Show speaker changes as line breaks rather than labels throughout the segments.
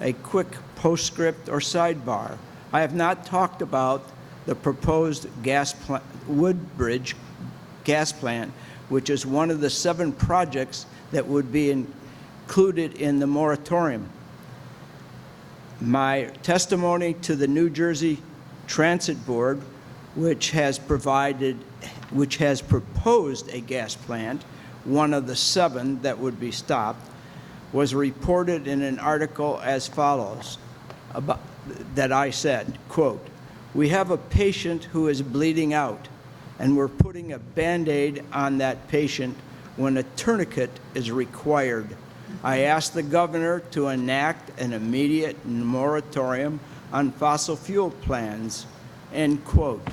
a quick postscript or sidebar. I have not talked about the proposed Woodbridge gas plant, which is one of the 7 projects that would be included in the moratorium. My testimony to the New Jersey Transit Board, which has proposed a gas plant, one of the 7 that would be stopped, was reported in an article as follows, that I said, quote, "We have a patient who is bleeding out, and we're putting a Band-Aid on that patient when a tourniquet is required. I asked the governor to enact an immediate moratorium on fossil fuel plans," end quote.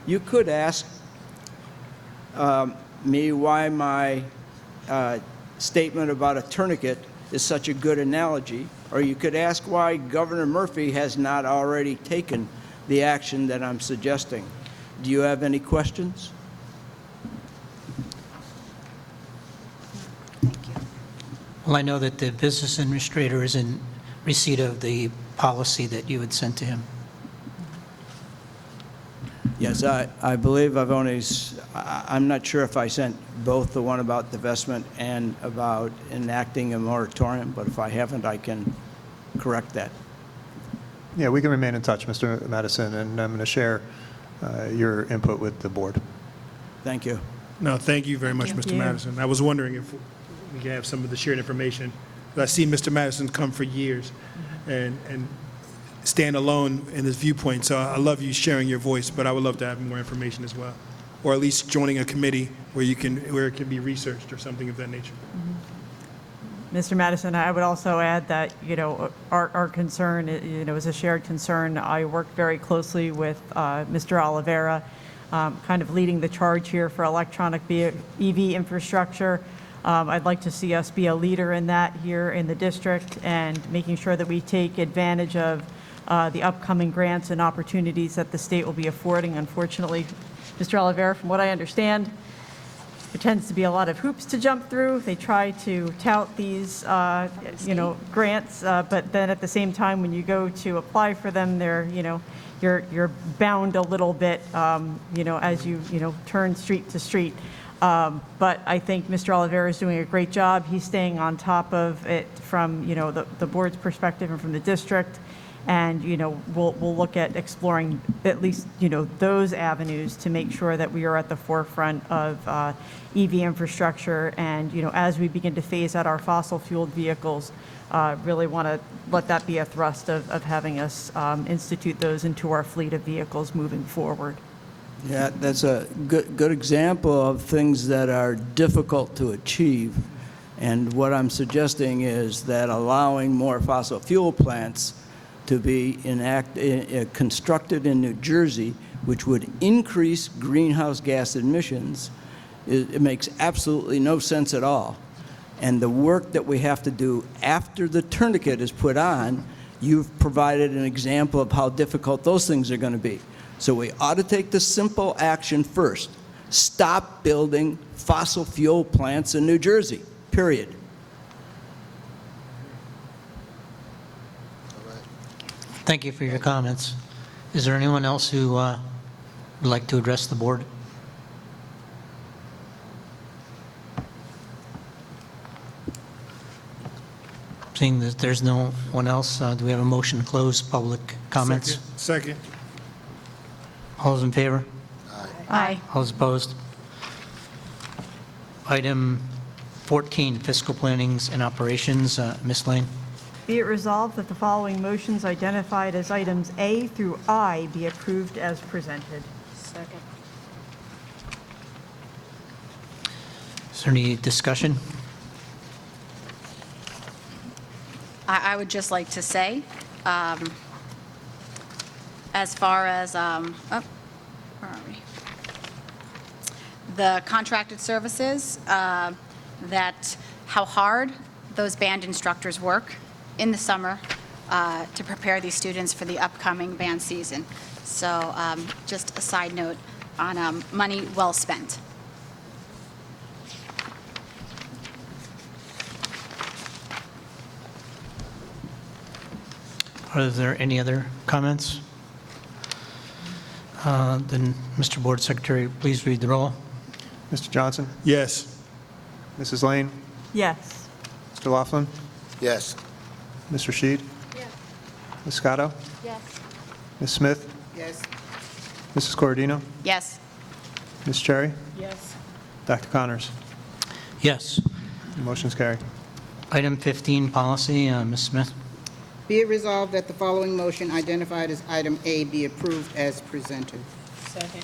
You could ask me why my statement about a tourniquet is such a good analogy, or you could ask why Governor Murphy has not already taken the action that I'm suggesting. Do you have any questions?
Thank you.
Well, I know that the business administrator is in receipt of the policy that you had sent to him.
Yes, I believe I'm not sure if I sent both the one about divestment and about enacting a moratorium, but if I haven't, I can correct that.
Yeah, we can remain in touch, Mr. Madison, and I'm going to share your input with the board.
Thank you.
No, thank you very much,
Thank
Mr.
you.
Madison. I was wondering if we could have some of the shared information. I've seen Mr. Madison come for years and stand alone in his viewpoint, so I love you sharing your voice, but I would love to have more information as well, or at least joining a committee where it can be researched or something of that nature.
Mr. Madison, I would also add that, our concern, is a shared concern. I worked very closely with Mr. Oliveira, kind of leading the charge here for electronic EV infrastructure. I'd like to see us be a leader in that here in the district and making sure that we take advantage of the upcoming grants and opportunities that the state will be affording. Unfortunately, Mr. Oliveira, from what I understand, there tends to be a lot of hoops to jump through. They try to tout these, grants, but then at the same time, when you go to apply for them, you're bound a little bit, as you turn street to street. But I think Mr. Oliveira is doing a great job. He's staying on top of it from, the board's perspective and from the district. And, we'll look at exploring at least, those avenues to make sure that we are at the forefront of EV infrastructure. And, as we begin to phase out our fossil fueled vehicles, really want to let that be a thrust of having us institute those into our fleet of vehicles moving forward.
Yeah, that's a good example of things that are difficult to achieve. And what I'm suggesting is that allowing more fossil fuel plants to be constructed in New Jersey, which would increase greenhouse gas emissions, it makes absolutely no sense at all. And the work that we have to do after the tourniquet is put on, you've provided an example of how difficult those things are going to be. So we ought to take the simple action first. Stop building fossil fuel plants in New Jersey, period.
Thank you for your comments. Is there anyone else who would like to address the board? Seeing that there's no one else, do we have a motion to close public comments?
Second.
All those in favor?
Aye.
All those opposed? Item 14, fiscal plannings and operations. Ms. Lane.
Be it resolved that the following motions identified as items A through I be approved as presented.
Second.
Is there any discussion?
I would just like to say, as far as, where are we? The contracted services, that how hard those band instructors work in the summer to prepare these students for the upcoming band season. So just a side note on money well spent.
Are there any other comments? Then, Mr. Board Secretary, please read the roll.
Mr. Johnson?
Yes.
Mrs. Lane?
Yes.
Mr. Laughlin?
Yes.
Ms. Rashid?
Yes.
Ms. Scotto?
Yes.
Ms. Smith?
Yes.
Mrs. Corradino?
Yes.
Ms. Cherry?
Yes.
Dr. Connors?
Yes.
The motion's carried.
Item 15, policy, Ms. Smith.
Be it resolved that the following motion identified as item A be approved as presented.
Second.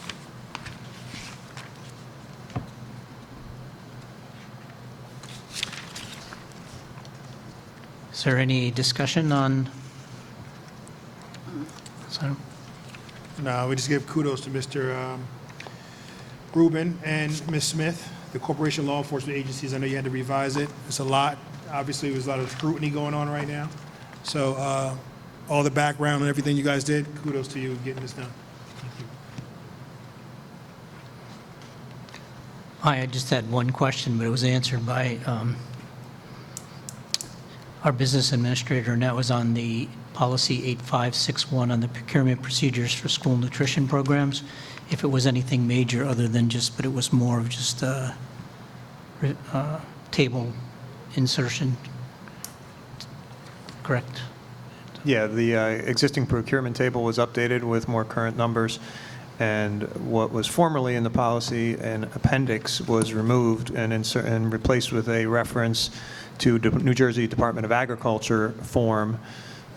Is there any discussion on this item?
No, we just give kudos to Mr. Rubin and Ms. Smith, the corporation law enforcement agencies. I know you had to revise it. It's a lot. Obviously, there's a lot of scrutiny going on right now. So all the background and everything you guys did, kudos to you getting this done.
I just had one question, but it was answered by our business administrator, and that was on the policy 8561 on the procurement procedures for school nutrition programs. If it was anything major other than just, but it was more of just a table insertion, correct?
Yeah, the existing procurement table was updated with more current numbers, and what was formerly in the policy, an appendix, was removed and replaced with a reference to New Jersey Department of Agriculture form.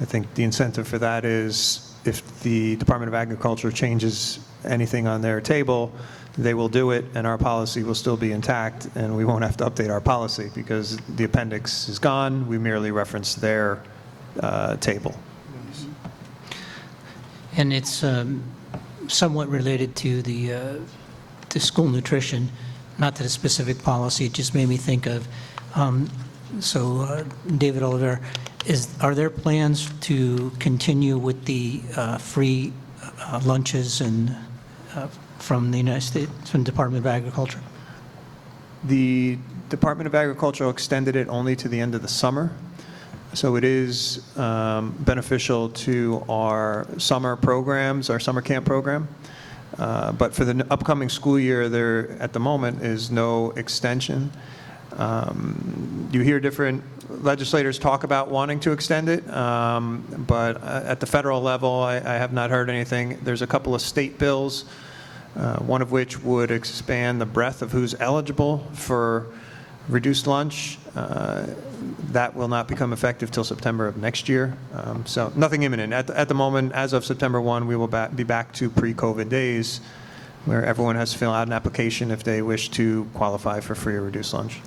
I think the incentive for that is if the Department of Agriculture changes anything on their table, they will do it, and our policy will still be intact, and we won't have to update our policy because the appendix is gone. We merely reference their table.
And it's somewhat related to the school nutrition, not to the specific policy. It just made me think of, David Oliver, are there plans to continue with the free lunches and from the United States, from the Department of Agriculture?
The Department of Agriculture extended it only to the end of the summer. So it is beneficial to our summer programs, our summer camp program. But for the upcoming school year, there at the moment is no extension. You hear different legislators talk about wanting to extend it, but at the federal level, I have not heard anything. There's a couple of state bills, one of which would expand the breadth of who's eligible for reduced lunch. That will not become effective till September of next year. So nothing imminent. At the moment, as of September 1, we will be back to pre-COVID days where everyone has to fill out an application if they wish to qualify for free or reduced lunch.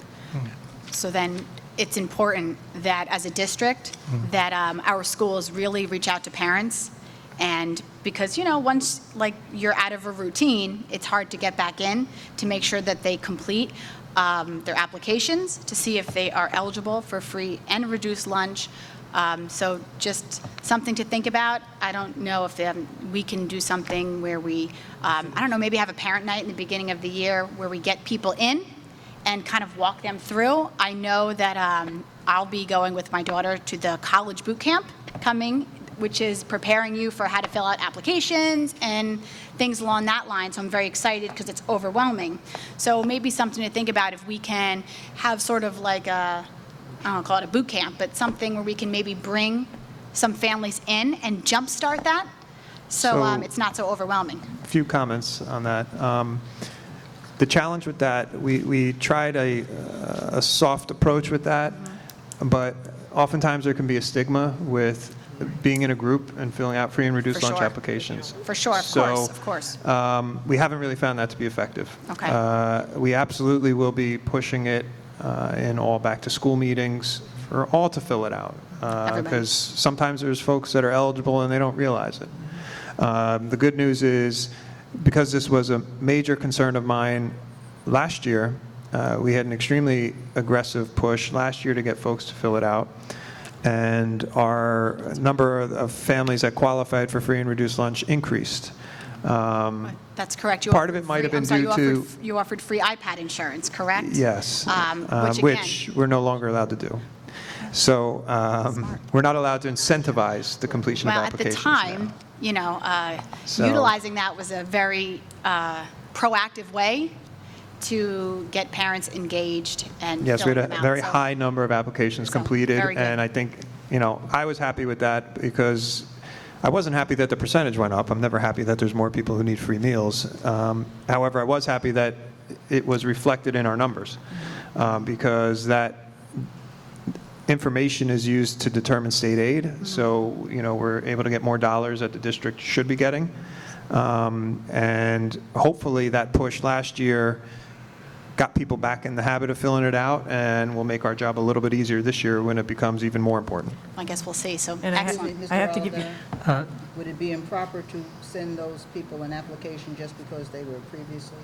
So then it's important that as a district, that our schools really reach out to parents. And because, once like you're out of a routine, it's hard to get back in to make sure that they complete their applications to see if they are eligible for free and reduced lunch. So just something to think about. I don't know if we can do something where we, maybe have a parent night in the beginning of the year where we get people in and kind of walk them through. I know that I'll be going with my daughter to the college boot camp coming, which is preparing you for how to fill out applications and things along that line. So I'm very excited because it's overwhelming. So maybe something to think about if we can have sort of like I don't call it a boot camp, but something where we can maybe bring some families in and jumpstart that so it's not so overwhelming.
A few comments on that. The challenge with that, we tried a soft approach with that, but oftentimes there can be a stigma with being in a group and filling out free and reduced
For
lunch
sure.
applications.
For sure, of course.
We haven't really found that to be effective.
Okay.
We absolutely will be pushing it in all back-to-school meetings for all to fill it out.
Everybody.
Because sometimes there's folks that are eligible and they don't realize it. The good news is, because this was a major concern of mine last year, we had an extremely aggressive push last year to get folks to fill it out. And our number of families that qualified for free and reduced lunch increased.
That's correct.
Part of it might have been due to...
You offered free iPad insurance, correct?
Yes,
Which
which we're no longer allowed to do. So we're not allowed to incentivize the completion of
Well, at the
applications now.
time, you know,
So-
utilizing that was a very proactive way to get parents engaged and
Yes, we
filling
had
them
a
out.
very
So-
high number of applications
So,
completed,
very good.
and I think, I was happy with that because I wasn't happy that the percentage went up. I'm never happy that there's more people who need free meals. However, I was happy that it was reflected in our numbers, because that information is used to determine state aid, so, we're able to get more dollars that the district should be getting. And hopefully that push last year got people back in the habit of filling it out, and will make our job a little bit easier this year when it becomes even more important.
I guess we'll see. So,
And
excellent.
Mr.
I have to give you-
Oliver, would it be improper to send those people an application just because they were previously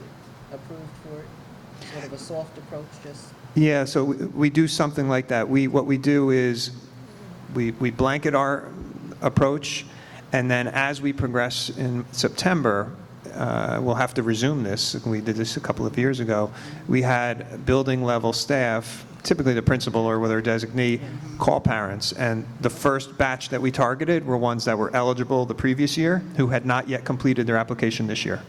approved for it? Sort of a soft approach, just?
Yeah, so we do something like that. What we do is, we blanket our approach, and then as we progress in September, we'll have to resume this. We did this a couple of years ago. We had building-level staff, typically the principal or with our designee, call parents, and the first batch that we targeted were ones that were eligible the previous year, who had not yet completed their application this year.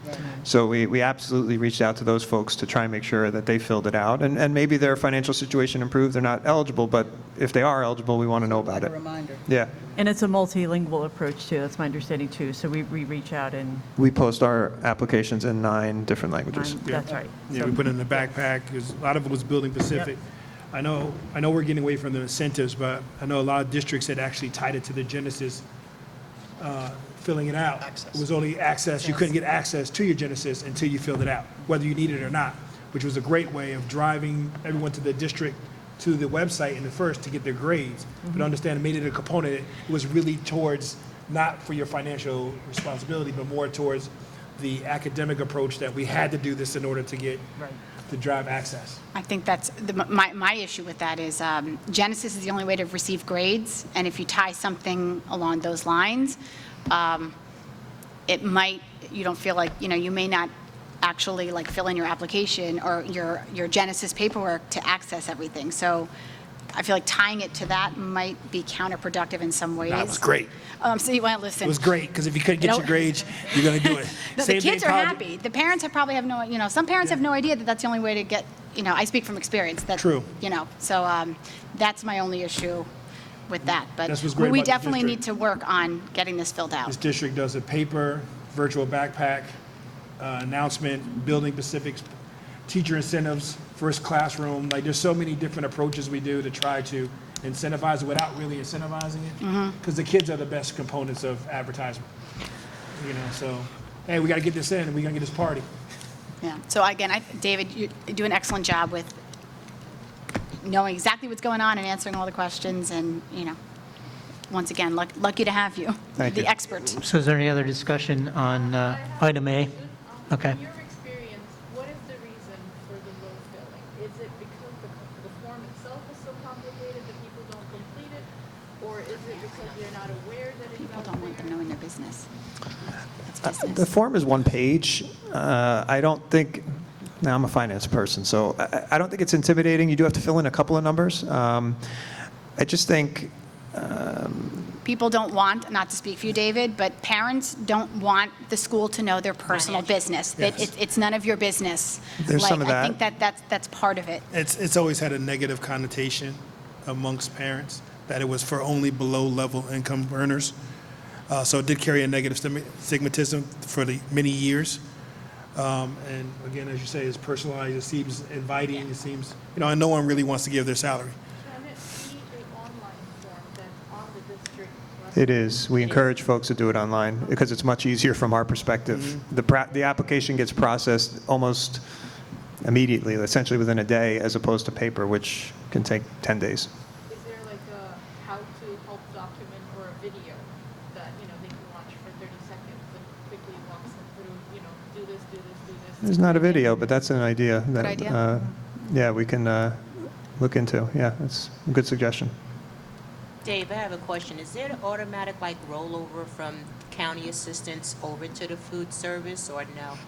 So we absolutely reached out to those folks to try and make sure that they filled it out, and maybe their financial situation improved, they're not eligible, but if they are eligible, we want to know about
Like
it.
a reminder.
Yeah.
And it's a multilingual approach, too. That's my understanding, too. So we reach out and,
We post our applications in 9 different languages.
that's right.
Yeah,
So-
we put it in the backpack, because a lot of it was building Pacific. I know we're getting away from the incentives, but I know a lot of districts had actually tied it to the Genesis, filling it out. It was only access, you couldn't get access to your Genesis until you filled it out, whether you needed it or not, which was a great way of driving everyone to the district, to the website in the first to get their grades. But understand, it made it a component, it was really towards, not for your financial responsibility, but more towards the academic approach that we had to do this in order to get, to drive access.
I think that's, my issue with that is Genesis is the only way to receive grades, and if you tie something along those lines, it might, you don't feel like, you may not actually like fill in your application or your Genesis paperwork to access everything. So I feel like tying it to that might be counterproductive in some ways.
That was great.
So you want to listen.
It was great, because if you couldn't get
You know-
your grades, you're going to do it.
No,
Same
the
thing
kids
in
are
college.
happy. The parents probably have no, some parents have no idea that that's the only way to get, I speak from experience. That,
True.
So that's my only issue with that. But
That's what's great
we
about the
definitely
district.
need to work on getting this filled out.
This district does a paper, virtual backpack, announcement, building Pacific's, teacher incentives, first classroom. Like, there's so many different approaches we do to try to incentivize it without really incentivizing it. Because the kids are the best components of advertisement. So, hey, we got to get this in, and we got to get this party.
Yeah. So again, David, you do an excellent job with knowing exactly what's going on and answering all the questions. And, once again, lucky to have you,
Thank
the
you.
expert.
So is there any other discussion on item A? Okay.
In your experience, what is the reason for the low filling? Is it because the form itself is so complicated that people don't complete it? Or is it because they're not aware that it's
People
out
don't want them
there?
knowing their business. That's
The
business.
form is one page. I don't think, now I'm a finance person, so I don't think it's intimidating. You do have to fill in a couple of numbers. I just think,
People don't want, not to speak for you, David, but parents don't want the school to know their personal business. That
Yes.
it's none of your business.
There's some of
I think that's part of it.
It's always had a negative connotation amongst parents, that it was for only below-level income earners. So it did carry a negative stigmatism for the many years. And again, as you say, it's personalized, it seems inviting, it seems, and no one really wants to give their salary.
Can it be an online form that's on the district website?
it is. We encourage folks to do it online because it's much easier from our perspective. The application gets processed almost immediately, essentially within a day, as opposed to paper, which can take 10 days.
Is there like a how-to help document or a video that, they can watch for 30 seconds and quickly walks them through, do this, do this, do this?
There's not a video, but that's an idea. That,
idea.
Yeah, we can look into. Yeah, that's a good suggestion.
Dave, I have a question. Is there an automatic rollover from county assistance over to the food service, or no?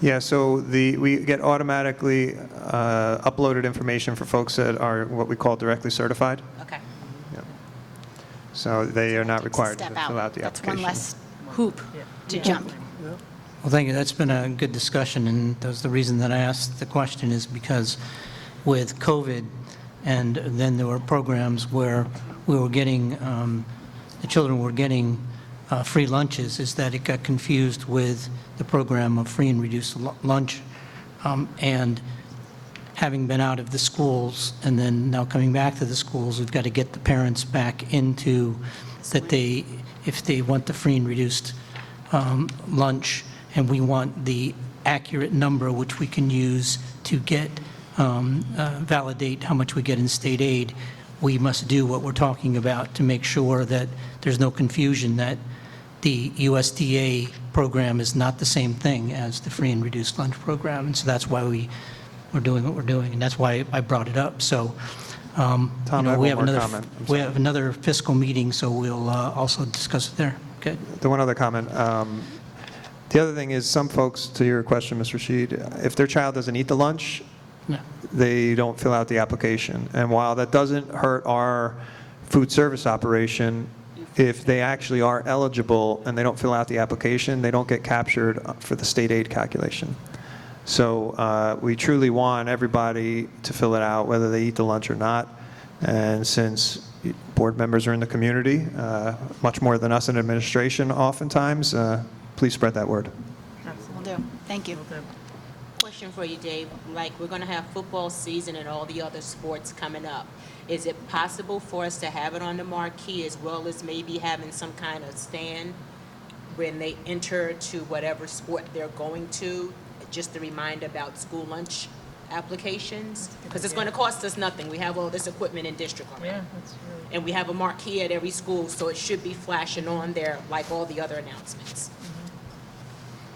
Yeah, so we get automatically uploaded information for folks that are what we call directly certified.
Okay.
So they are not
It's a
required to
step
fill out the
That's
application.
one less hoop to jump.
Well, thank you. That's been a good discussion, and that's the reason that I asked the question is because with COVID, and then there were programs where we were getting, the children were getting free lunches, is that it got confused with the program of free and reduced lunch. And having been out of the schools and then now coming back to the schools, we've got to get the parents back into that they, if they want the free and reduced lunch, and we want the accurate number which we can use to get, validate how much we get in state aid, we must do what we're talking about to make sure that there's no confusion that the USDA program is not the same thing as the free and reduced lunch program. And so that's why we're doing what we're doing, and that's why I brought it up. So,
Tom, I have
we
one
have
more
another,
comment. I'm
we
sorry.
have another fiscal meeting, so we'll also discuss it there. Okay.
The one other comment. The other thing is, some folks, to your question, Mr. Rashid, if their child doesn't eat the lunch,
Yeah.
they don't fill out the application. And while that doesn't hurt our food service operation, if they actually are eligible and they don't fill out the application, they don't get captured for the state aid calculation. So we truly want everybody to fill it out, whether they eat the lunch or not. And since board members are in the community, much more than us in administration oftentimes, please spread that word.
Will do. Thank you.
Question for you, Dave. Like, we're going to have football season and all the other sports coming up. Is it possible for us to have it on the marquee as well as maybe having some kind of stand when they enter to whatever sport they're going to, just to remind about school lunch applications? Because it's going to cost us nothing. We have all this equipment in district already. And we have a marquee at every school, so it should be flashing on there like all the other announcements.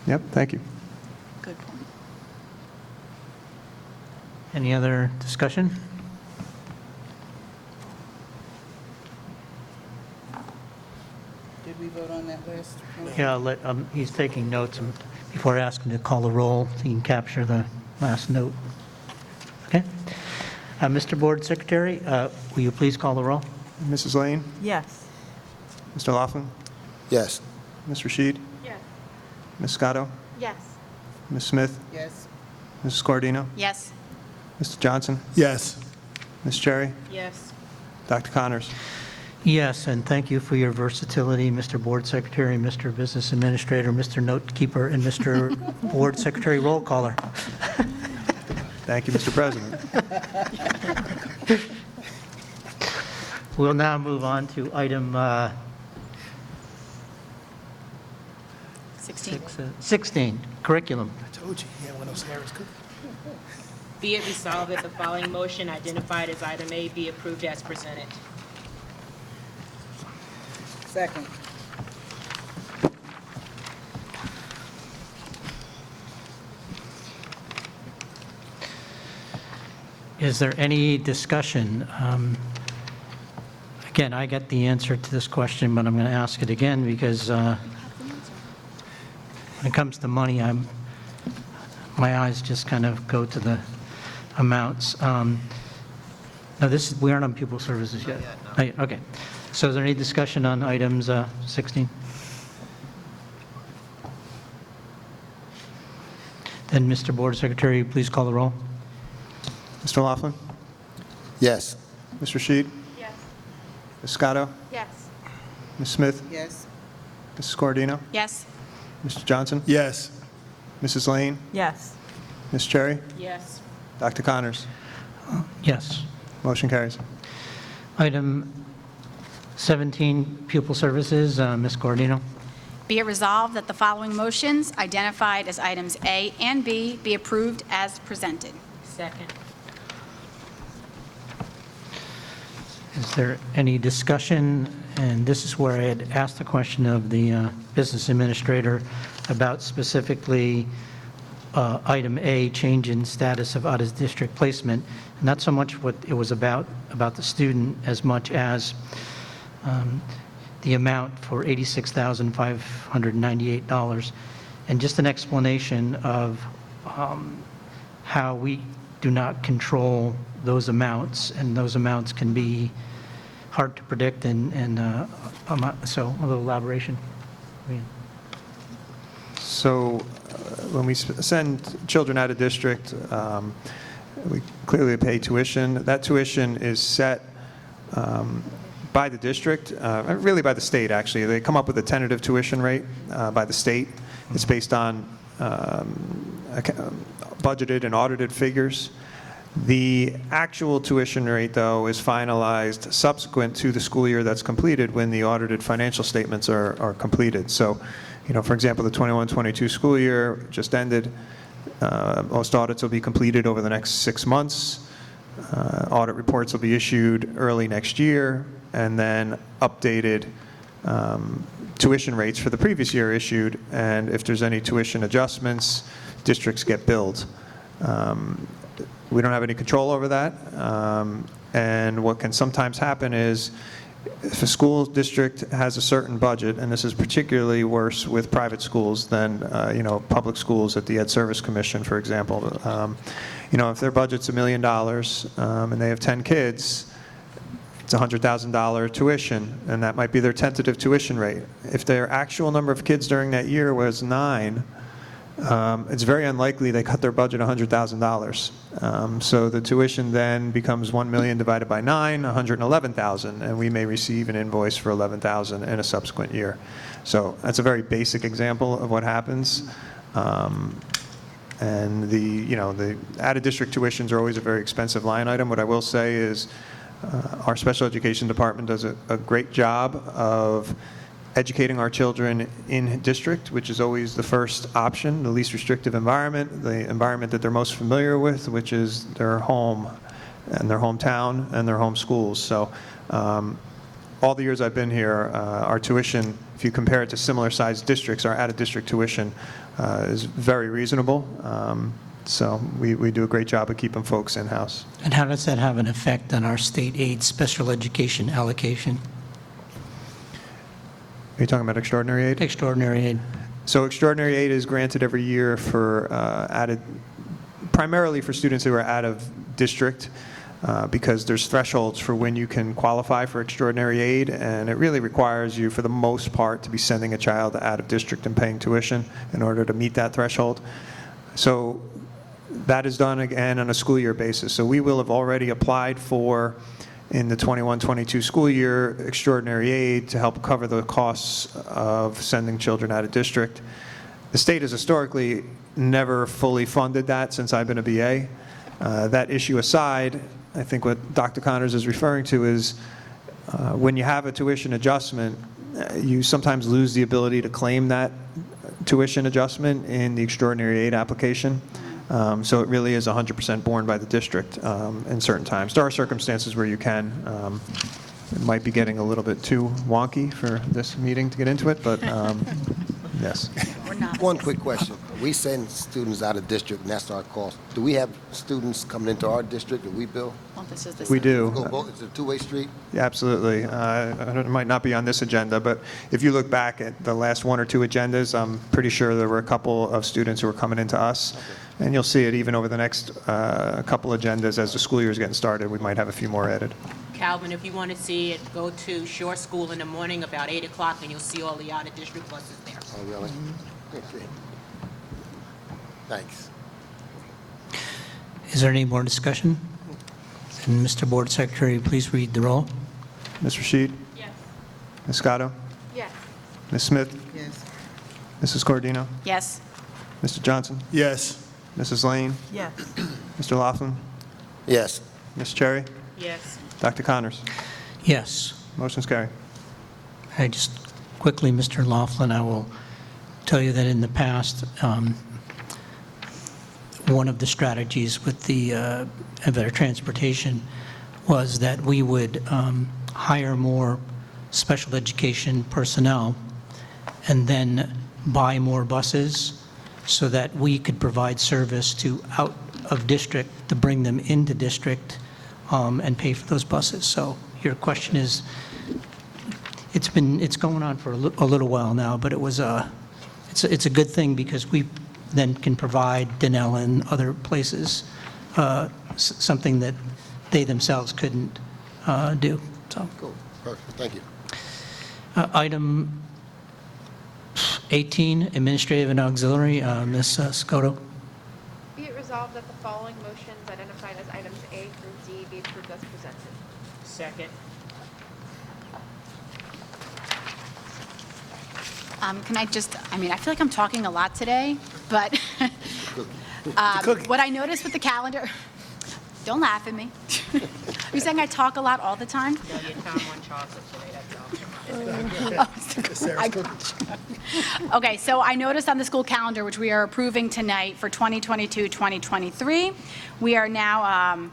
Yep, thank you.
Good point.
Any other discussion?
Did we vote on that last?
Yeah, he's taking notes, and before I ask him to call the roll, he can capture the last note. Okay? Mr. Board Secretary, will you please call the roll?
Mrs. Lane?
Yes.
Mr. Laughlin?
Yes.
Ms. Rashid?
Yes.
Ms. Scotto?
Yes.
Ms. Smith?
Yes.
Mrs. Scordino?
Yes.
Mr. Johnson?
Yes.
Ms. Cherry?
Yes.
Dr. Connors?
Yes, and thank you for your versatility, Mr. Board Secretary, Mr. Business Administrator, Mr. Note Keeper, and Mr. Board Secretary Roll Caller.
Thank you, Mr. President.
We'll now move on to item
16.
16, curriculum.
I told you, he had one of those Harris cookies.
Be it resolved that the following motion identified as item A be approved as presented.
Second.
Is there any discussion? Again, I get the answer to this question, but I'm going to ask it again because when it comes to money, my eyes just kind of go to the amounts. No, we aren't on pupil services yet. Not yet. Okay. So is there any discussion on items 16? Then, Mr. Board Secretary, please call the roll.
Mr. Laughlin?
Yes.
Ms. Rashid?
Yes.
Ms. Scotto?
Yes.
Ms. Smith?
Yes.
Mrs. Scordino?
Yes.
Mr. Johnson?
Yes.
Mrs. Lane?
Yes.
Ms. Cherry?
Yes.
Dr. Connors?
Yes.
Motion carries.
Item 17, pupil services, Ms. Gordino.
Be it resolved that the following motions, identified as items A and B, be approved as presented.
Second.
Is there any discussion? And this is where I had asked the question of the business administrator about specifically item A, change in status of out-of-district placement. Not so much what it was about the student, as much as the amount for $86,598. And just an explanation of how we do not control those amounts, and those amounts can be hard to predict, so a little elaboration. I mean,
So when we send children out of district, we clearly pay tuition. That tuition is set by the district, really by the state, actually. They come up with a tentative tuition rate by the state. It's based on budgeted and audited figures. The actual tuition rate, though, is finalized subsequent to the school year that's completed when the audited financial statements are completed. So, for example, the 21-22 school year just ended. Most audits will be completed over the next 6 months. Audit reports will be issued early next year, and then updated tuition rates for the previous year issued, and if there's any tuition adjustments, districts get billed. We don't have any control over that, and what can sometimes happen is if a school district has a certain budget, and this is particularly worse with private schools than public schools at the Ed Service Commission, for example. If their budget's $1 million and they have 10 kids, it's $100,000 tuition, and that might be their tentative tuition rate. If their actual number of kids during that year was 9, it's very unlikely they cut their budget $100,000. So the tuition then becomes $1 million divided by 9, $111,000, and we may receive an invoice for $11,000 in a subsequent year. So that's a very basic example of what happens. And the out-of-district tuitions are always a very expensive line item. What I will say is our special education department does a great job of educating our children in district, which is always the first option, the least restrictive environment, the environment that they're most familiar with, which is their home and their hometown and their home schools. So all the years I've been here, our tuition, if you compare it to similar sized districts, our out-of-district tuition is very reasonable. So we do a great job of keeping folks in-house.
And how does that have an effect on our state aid special education allocation?
Are you talking about extraordinary aid?
Extraordinary aid.
So extraordinary aid is granted every year for primarily for students who are out of district, because there's thresholds for when you can qualify for extraordinary aid, and it really requires you, for the most part, to be sending a child out of district and paying tuition in order to meet that threshold. So that is done again on a school year basis. So we will have already applied for, in the 21-22 school year, extraordinary aid to help cover the costs of sending children out of district. The state has historically never fully funded that since I've been a BA. That issue aside, I think what Dr. Connors is referring to is when you have a tuition adjustment, you sometimes lose the ability to claim that tuition adjustment in the extraordinary aid application. So it really is 100% borne by the district in certain times. There are circumstances where you can. It might be getting a little bit too wonky for this meeting to get into it, but yes.
One quick question. We send students out of district, and that's our cost. Do we have students coming into our district that we bill?
Well, this is the
We do.
Go both, it's a two-way street?
Yeah, absolutely. It might not be on this agenda, but if you look back at the last 1 or 2 agendas, I'm pretty sure there were a couple of students who were coming into us. And you'll see it even over the next couple agendas as the school year is getting started. We might have a few more added.
Calvin, if you want to see it, go to Shore School in the morning about 8 o'clock, and you'll see all the out-of-district buses there.
Oh, really? Okay. Thanks.
Is there any more discussion? And Mr. Board Secretary, please read the roll.
Ms. Rashid?
Yes.
Ms. Scotto?
Yes.
Ms. Smith?
Yes.
Mrs. Cordino?
Yes.
Mr. Johnson?
Yes.
Mrs. Lane?
Yes.
Mr. Laughlin?
Yes.
Ms. Cherry?
Yes.
Dr. Connors?
Yes.
Motion's carried.
I just quickly, Mr. Laughlin, I will tell you that in the past, one of the strategies with the better transportation was that we would hire more special education personnel and then buy more buses so that we could provide service to out of district to bring them into district and pay for those buses. So your question is, it's going on for a little while now, but it's a good thing because we then can provide Denell and other places something that they themselves couldn't do. So,
Cool, perfect, thank you.
item 18, administrative and auxiliary, Ms. Scotto.
Be it resolved that the following motions identified as items A through D be approved as presented.
Second.
Can I just, I mean, I feel like I'm talking a lot today, but what I noticed with the calendar, don't laugh at me. Are you saying I talk a lot all the time?
No, your Tom on chocolate today, that's all.
I gotcha. Okay, so I noticed on the school calendar, which we are approving tonight for 2022-2023, we are now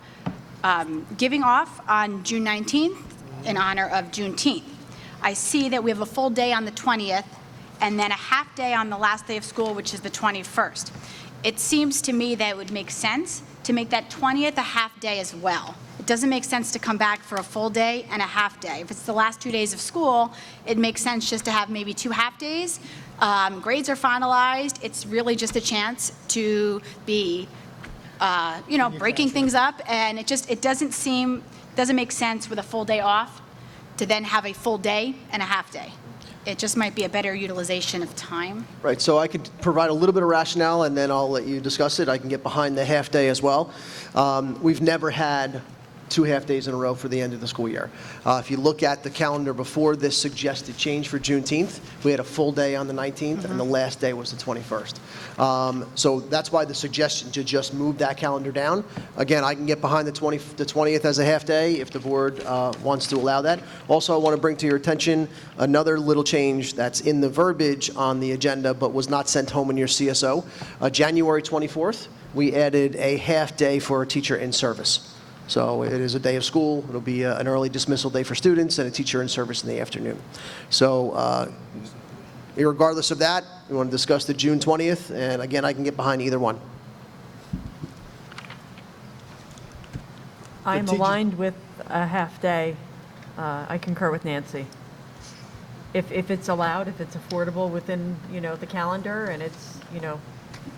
giving off on June 19th in honor of Juneteenth. I see that we have a full day on the 20th and then a half day on the last day of school, which is the 21st. It seems to me that it would make sense to make that 20th a half day as well. It doesn't make sense to come back for a full day and a half day. If it's the last 2 days of school, it makes sense just to have maybe 2 half days. Grades are finalized. It's really just a chance to be, breaking things up, and it doesn't make sense with a full day off to then have a full day and a half day. It just might be a better utilization of time.
Right, so I could provide a little bit of rationale, and then I'll let you discuss it. I can get behind the half-day as well. We've never had 2 half-days in a row for the end of the school year. If you look at the calendar before this suggested change for Juneteenth, we had a full day on the 19th, and the last day was the 21st. So that's why the suggestion to just move that calendar down. Again, I can get behind the 20th as a half-day if the board wants to allow that. Also, I want to bring to your attention another little change that's in the verbiage on the agenda but was not sent home in your CSO. January 24th, we added a half-day for a teacher in service. So it is a day of school. It'll be an early dismissal day for students and a teacher in service in the afternoon. So regardless of that, we want to discuss the June 20th, and again, I can get behind either one.
I am aligned with a half-day. I concur with Nancy. If it's allowed, if it's affordable within, the calendar, and it's,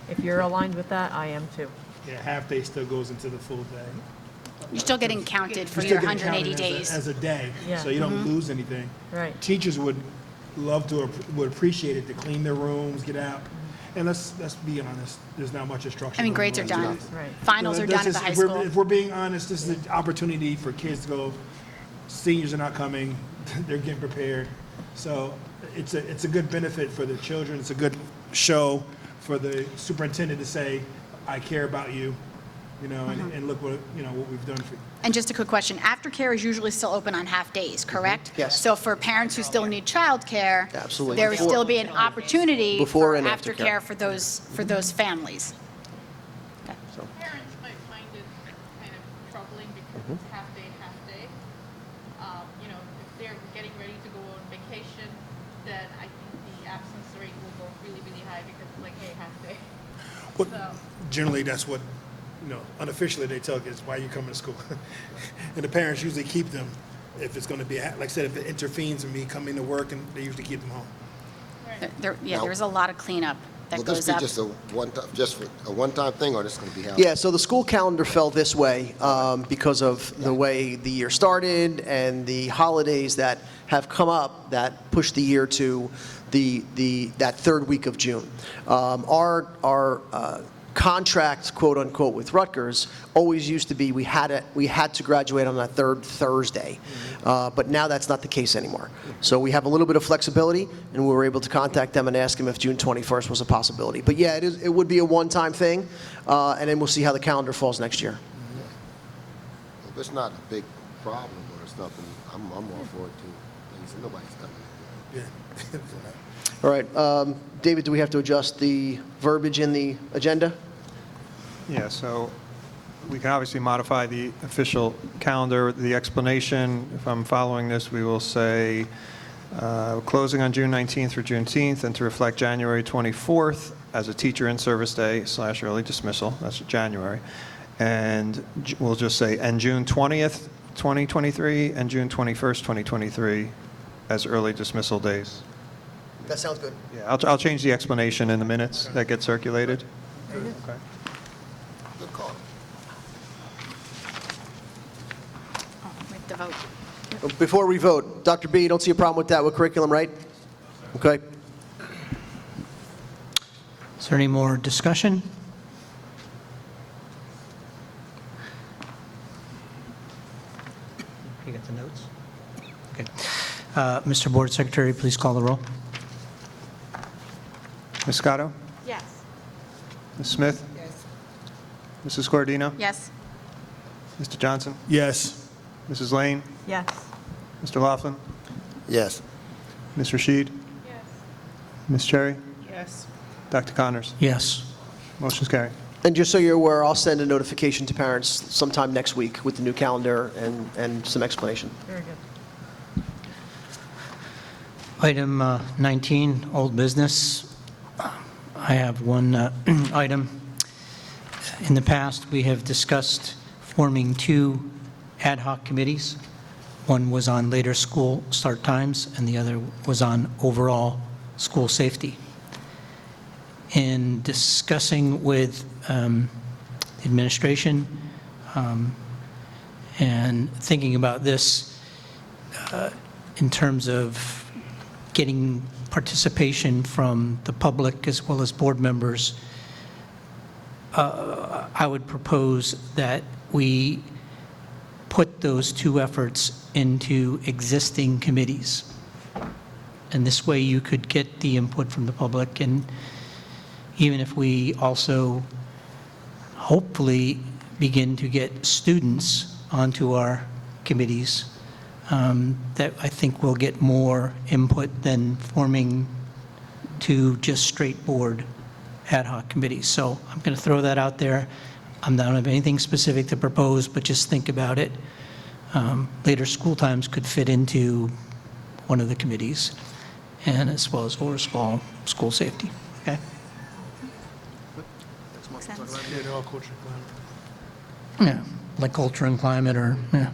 if you're aligned with that, I am too.
Yeah, half day still goes into the full day.
You're still getting counted for
You're
your
still getting
180
counted
days.
as a day,
Yeah.
so you don't lose anything.
Right.
Teachers would appreciate it to clean their rooms, get out. And let's be honest, there's not much instruction.
I mean,
going
grades are
on
done.
these days.
Right.
Finals are done at the high school.
If we're being honest, this is an opportunity for kids to go, seniors are not coming, they're getting prepared. So it's a good benefit for the children, it's a good show for the superintendent to say, I care about you, and look what we've done for you.
And just a quick question, aftercare is usually still open on half days, correct?
Yes.
So for parents who still need childcare,
Absolutely.
there would still be an opportunity
Before
for
and after care.
aftercare for those families.
Parents might find it kind of troubling because it's half day. If they're getting ready to go on vacation, then I think the absence rate will go really, really high because it's like, hey, half day.
Well, generally, that's what, unofficially they tell kids, why are you coming to school? And the parents usually keep them if it's going to be, like I said, if it intervenes with me coming to work, and they usually keep them home.
There's a lot of cleanup that
Will this
goes
be
up.
just a one-time thing, or this is going to be held?
Yeah, so the school calendar fell this way because of the way the year started and the holidays that have come up that pushed the year to that third week of June. Our contract, quote unquote, with Rutgers always used to be we had to graduate on that third Thursday, but now that's not the case anymore. So we have a little bit of flexibility, and we were able to contact them and ask them if June 21st was a possibility. But yeah, it would be a one-time thing, and then we'll see how the calendar falls next year.
If it's not a big problem or something, I'm all for it too. Like, so nobody's coming.
Yeah.
All right, David, do we have to adjust the verbiage in the agenda?
Yeah, so we can obviously modify the official calendar. The explanation, if I'm following this, we will say closing on June 19th through Juneteenth, and to reflect January 24th as a teacher in service day / early dismissal. That's January. And we'll just say, and June 20th, 2023, and June 21st, 2023 as early dismissal days.
That sounds good.
Yeah, I'll change the explanation in the minutes that get circulated. Okay.
Good call.
Oh, we have to vote.
Before we vote, Dr. B, you don't see a problem with that with curriculum, right? Okay.
Is there any more discussion? You got the notes? Okay. Mr. Board Secretary, please call the roll.
Ms. Scotto?
Yes.
Ms. Smith?
Yes.
Mrs. Guardino?
Yes.
Mr. Johnson?
Yes.
Mrs. Lane?
Yes.
Mr. Laughlin?
Yes.
Ms. Rashid?
Yes.
Ms. Cherry?
Yes.
Dr. Connors?
Yes.
Motion's carried.
And just so you're aware, I'll send a notification to parents sometime next week with the new calendar and some explanation.
Very good.
Item 19, old business. I have one item. In the past, we have discussed forming 2 ad hoc committees. One was on later school start times, and the other was on overall school safety. In discussing with the administration and thinking about this in terms of getting participation from the public as well as board members, I would propose that we put those 2 efforts into existing committees. And this way you could get the input from the public, and even if we also hopefully begin to get students onto our committees, that I think we'll get more input than forming 2 just straight board ad hoc committees. So I'm going to throw that out there. I don't have anything specific to propose, but just think about it. Later school times could fit into one of the committees, and as well as overall school safety. Okay?
Makes sense.
Yeah, like culture and climate, or, yeah.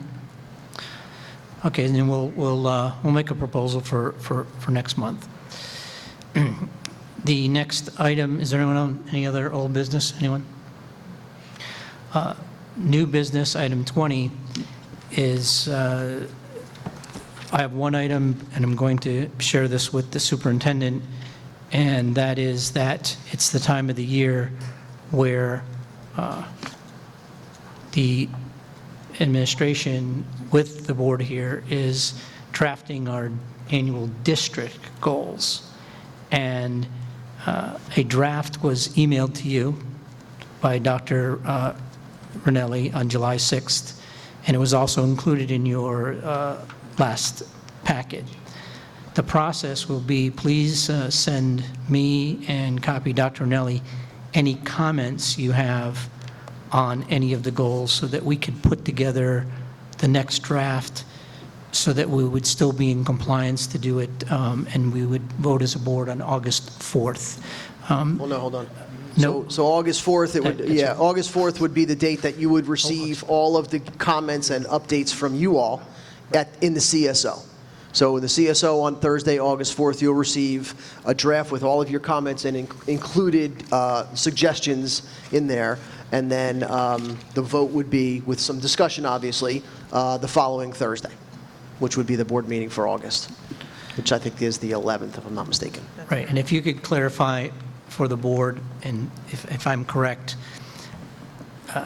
Okay, and then we'll make a proposal for next month. The next item, is there anyone on any other old business? Anyone? New business, item 20, is, I have one item, and I'm going to share this with the superintendent, and that is that it's the time of the year where the administration with the board here is drafting our annual district goals. And a draft was emailed to you by Dr. Ranelli on July 6th, and it was also included in your last packet. The process will be, please send me and copy Dr. Ranelli any comments you have on any of the goals so that we could put together the next draft so that we would still be in compliance to do it, and we would vote as a board on August 4th.
Well, no, hold on.
No.
So August 4th, it would,
That's
yeah,
right.
August 4th would be the date that you would receive all of the comments and updates from you all in the CSO. So in the CSO on Thursday, August 4th, you'll receive a draft with all of your comments and included suggestions in there. And then the vote would be, with some discussion, obviously, the following Thursday, which would be the board meeting for August, which I think is the 11th, if I'm not mistaken.
Right, and if you could clarify for the board, and if I'm correct,